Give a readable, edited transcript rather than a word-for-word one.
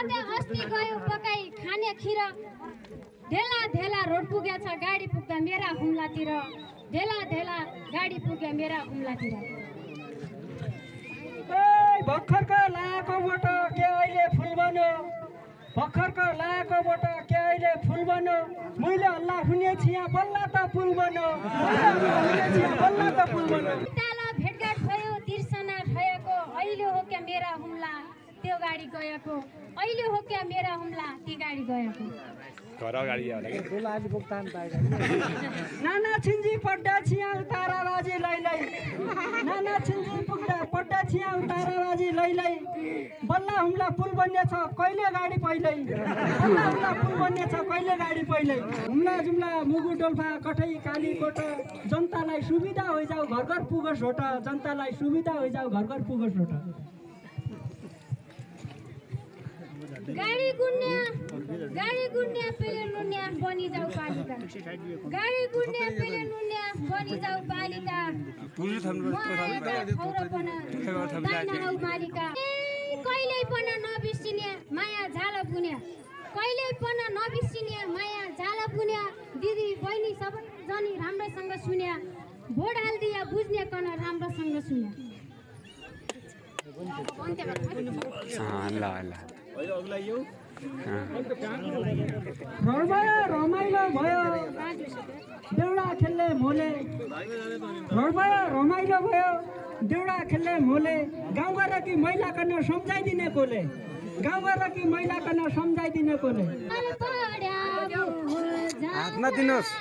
साथै अस्ति गयो पकाई खाने खिर ढेला ढेला रोड पुगेछ गाडी पुग्दा मेरा हुम्लातिर ढेला ढेला गाडी पुग्यो मेरा हुम्लातिर भर्खरको लाएको बोट के अहिले फुल बन्यो भर्खरको लाएको बोट के अहिले फुल बन्यो मैले हल्ला हुने छिया बल्ल त पुल बन्यो बल्ल त पुल बन्यो ताला भेटघाट भयो तिर्सना भएको अहिले हो क्या मेरा हुम्ला त्यो गाडी गएको अहिले हो क्या मेरा हुम्ला ती गाडी गएको घर अगाडि नाना छिन्जी पड्डा छिया ताराबाजी लैलै नाना छिन्जी पड्डा छिया ताराबाजी लैलै बल्ल हुम्ला पुल बन्ने छ कहिले गाडी पहिल्यै बल्ल हुम्ला पुल बन्ने छ कहिले गाडी पहिल्यै हुम्ला जुम्ला मुगु डोल्पा कठै कालीकोट जनतालाई सुविधा होइजाऊ घर घर पुगोस् होट जनतालाई सुविधा होइजाऊ घर घर पुगोस् होट गाडी गुन्या पेले नुन्या बनि जाऊ पालिका गाडी गुन्या पेले नुन्या बनि जाऊ पालिका मालिका कहिल्यै पनि नबिर्सिने माया झाल पुन्या कहिल्यै पनि नबिर्सिने माया झाल पुन्या दिदी बहिनी सबै जनी राम्रोसँग सुन्या भोट हाल्दिया बुझ्ने कन राम्रोसँग सुन्या रमाइलो भयो देउडा खेल्ने मोले रमाइलो भयो देउडा खेल्ने मोले गाउँघर कि महिला कन सम्झाइदिने कोले गाउँघर कि महिला कन सम्झाइदिने कोले हातमा दिनुहोस्